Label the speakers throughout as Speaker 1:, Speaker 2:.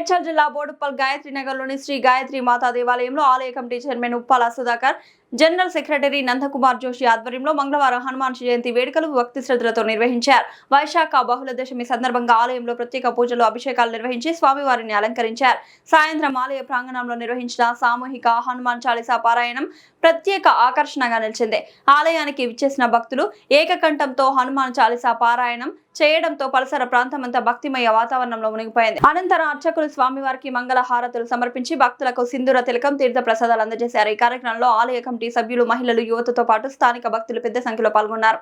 Speaker 1: మేడ్చల్ జిల్లా బోడుప్పల్ గాయత్రి నగర్లోని శ్రీ గాయత్రి మాతా దేవాలయంలో ఆలయ committee chairman Uppala Sudhakar, general secretary Nandakumar Joshi ఆధ్వర్యంలో మంగళవారం హనుమాన్ జయంతి వేడుకలు భక్తి శ్రద్ధలతో నిర్వహించారు. వైశాఖ బహుళ దశమి సందర్భంగా ఆలయంలో ప్రత్యేక పూజలు, అభిషేకాలు నిర్వహించి స్వామివారిని అలంకరించారు. సాయంత్రం ఆలయ ప్రాంగణంలో నిర్వహించిన సామూహిక హనుమాన్ చాలీసా పారాయణం ప్రత్యేక ఆకర్షణగా నిలిచింది. ఆలయానికి విచ్చేసిన భక్తులు ఏకకంఠంతో హనుమాన్ చాలీసా పారాయణం చేయడంతో పరిసర ప్రాంతమంతా భక్తిమయ వాతావరణంలో మునిగిపోయింది. అనంతరం అర్చకులు స్వామివారికి మంగళ హారతులు సమర్పించి భక్తులకు సింధూర తిలకం, తీర్థ ప్రసాదాలు అందజేశారు. ఈ కార్యక్రమంలో ఆలయ కమిటీ సభ్యులు, మహిళలు, యువతతో పాటు స్థానిక భక్తులు పెద్ద సంఖ్యలో పాల్గొన్నారు.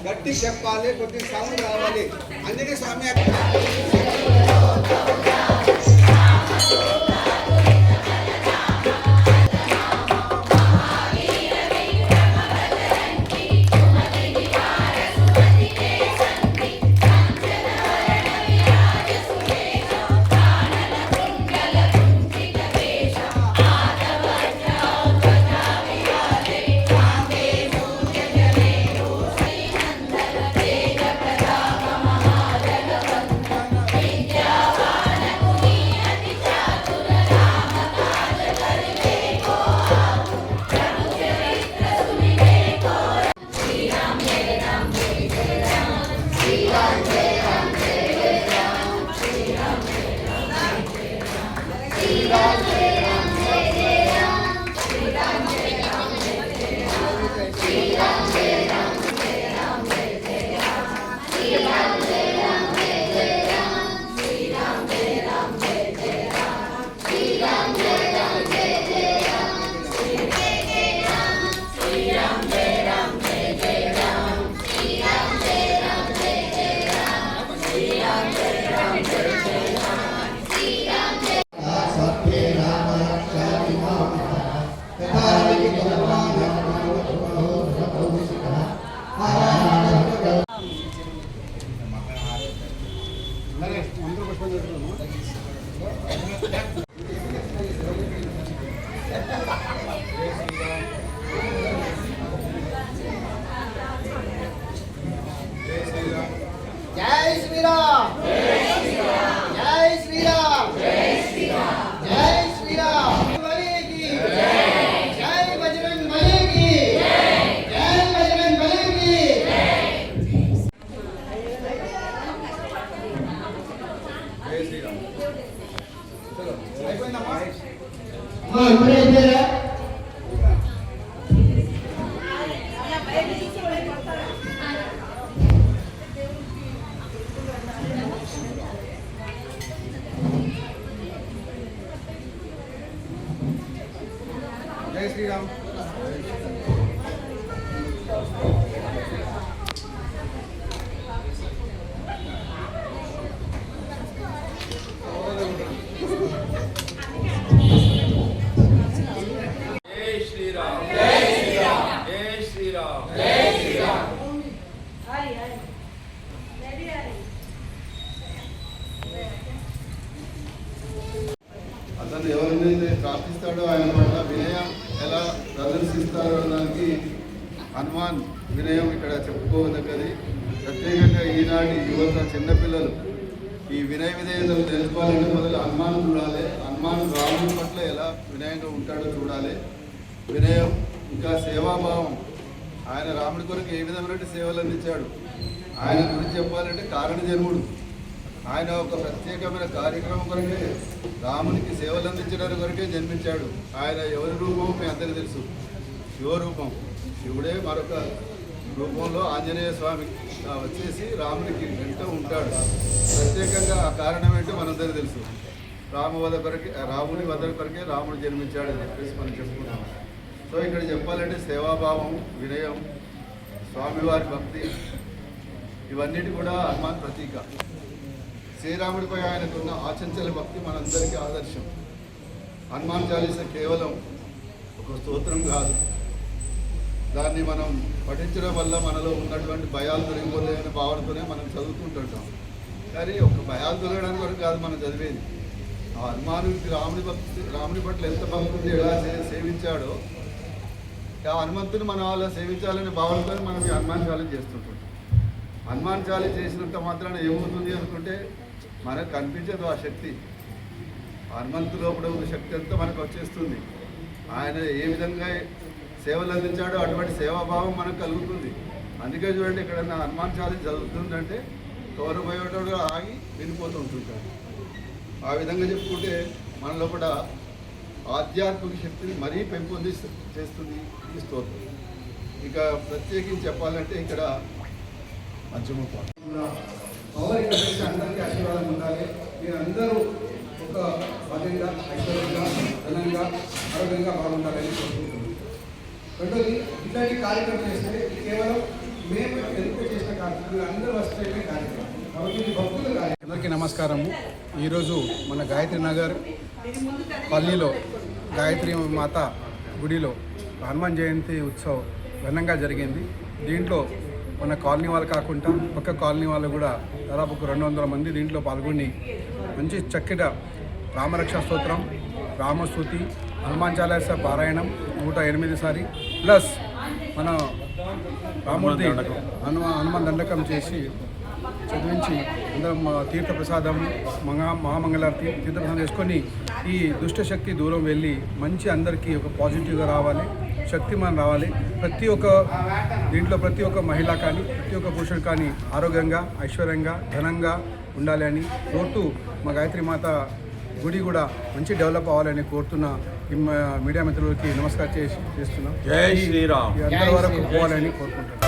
Speaker 2: గట్టి చెప్పాలి, కొద్ది సౌండ్ రావాలి. అందుకే స్వామి జై శ్రీరామ్, జై శ్రీరామ్, జై శ్రీరామ్, జై బజరంగ్ బలికి, జై బజరంగ్ బలికి. జై శ్రీరామ్. అయిపోయిందమ్మా. జై శ్రీరామ్. అతను ఎవరినైతే ప్రార్థిస్తాడో ఆయన పట్ల వినయం ఎలా ప్రదర్శిస్తారో దానికి హనుమాన్ వినయం ఇక్కడ చెప్పుకోదగ్గది. ప్రత్యేకంగా ఈనాటి యువత, చిన్నపిల్లలు ఈ వినయ విధేయతలు తెలుసుకోవాలంటే మొదలు హనుమాన్ చూడాలి. హనుమాన్ రాముడి పట్ల ఎలా వినయంగా ఉంటాడో చూడాలి. వినయం, ఇంకా సేవాభావం. ఆయన రాముడి కొరకు ఏ విధమైన సేవలు అందించాడు. ఆయన గురించి చెప్పాలంటే కారణ జన్ముడు. ఆయన ఒక ప్రత్యేకమైన కార్యక్రమం కొరకే, రామునికి సేవలు అందించడానికి కొరకే జన్మించాడు. ఆయన ఎవరి రూపం మీ అందరికీ తెలుసు, శివరూపం. శివుడే మరొక రూపంలో ఆంజనేయ స్వామి వచ్చేసి రామునికి వెంట ఉంటాడు. ప్రత్యేకంగా ఆ కారణం ఏంటో మనందరికీ తెలుసు. రాముని వధ కొరకే రాముడు జన్మించాడు అని చెప్పేసి మనం చెప్పుకున్నాం. సో ఇక్కడ చెప్పాలంటే సేవాభావం, వినయం, స్వామివారి భక్తి, ఇవన్నిటి కూడా హనుమాన్ ప్రతీక. శ్రీరాముడిపై ఆయనకున్న ఆచంచల భక్తి మనందరికీ ఆదర్శం. హనుమాన్ చాలీసా కేవలం ఒక స్తోత్రం కాదు, దాన్ని మనం పఠించడం వల్ల మనలో ఉన్నటువంటి భయాలు తొలగిపోతాయనే భావనతోనే మనం చదువుకుంటుంటాం. కానీ ఒక భయాలు తొలగడానికి వరకు కాదు మనం చదివేది. ఆ హనుమానుడికి రాముని పట్ల ఎంత భక్తి ఎలా సేవించాడో ఆ హనుమంతుని మనం అలా సేవించాలనే భావనతో మనం ఈ హనుమాన్ చాలీస చేస్తుంటాం. హనుమాన్ చాలీస చేసినంత మాత్రాన ఏమవుతుంది అనుకుంటే మనకు కనిపించదు ఆ శక్తి. హనుమంతు లోపల ఉన్న శక్తి అంతా మనకు వచ్చేస్తుంది. ఆయన ఏ విధంగా సేవలు అందించాడో అటువంటి సేవాభావం మనకు కలుగుతుంది. అందుకే చూడండి, ఎక్కడన్నా హనుమాన్ చాలీస చదువుతుందంటే తోరబోయేటోడు ఆగి వెళ్ళిపోతూ ఉంటుంటాడు. ఆ విధంగా చెప్పుకుంటే మన లోపల ఆధ్యాత్మిక శక్తిని మరీ చేస్తుంది ఈ స్తోత్రం. ఇక ప్రత్యేకించి చెప్పాలంటే ఇక్కడ పంచమ పవర్ ఇక్కడ చేసి అందరికీ ఆశీర్వాదం ఉండాలి. మీరందరూ ఒక భద్రంగా, ఐశ్వర్యంగా, ధనంగా, ఆరోగ్యంగా బాగుండాలని కోరుకుంటున్నాం. రెండోది, ఇట్లాంటి కార్యక్రమం చేస్తే కేవలం మేము ఎందుకు చేసిన కార్యక్రమం, అందరూ వస్తే కార్యక్రమం కాబట్టి ఇది భక్తులు కార్యక్రమం.
Speaker 3: అందరికీ నమస్కారము. ఈరోజు మన గాయత్రి నగర్ పల్లీలో గాయత్రి మాత గుడిలో హనుమాన్ జయంతి ఉత్సవం ఘనంగా జరిగింది. దీంట్లో మన కాలనీ వాళ్ళు కాకుండా పక్క కాలనీ వాళ్ళు కూడా దాదాపు 200 మంది దీంట్లో పాల్గొని మంచి చక్కటి రామరక్షా స్తోత్రం, రామస్తుతి, హనుమాన్ చాలీస పారాయణం 108 సారి ప్లస్ మన రాముడి హనుమాన్ దండకం చేసి చదివించి అందరం తీర్థప్రసాదం మహామంగళారతి తీర్థప్రసాదం చేసుకొని ఈ దుష్టశక్తి దూరం వెళ్ళి మంచి అందరికీ ఒక పాజిటివ్గా రావాలి, శక్తిమాన్ రావాలి. దీంట్లో ప్రతి ఒక్క మహిళ కానీ ప్రతి ఒక్క పురుషుడు కానీ ఆరోగ్యంగా, ఐశ్వర్యంగా, ఘనంగా ఉండాలి అని కోరుతూ మా గాయత్రి మాత గుడి కూడా మంచి డెవలప్ అవ్వాలని కోరుతున్న ఈ మీడియా మిత్రులకి నమస్కారం చేస్తున్నాం.
Speaker 4: జై శ్రీరామ్.
Speaker 3: అందరి వరకు పోవాలని కోరుకుంటున్నాం.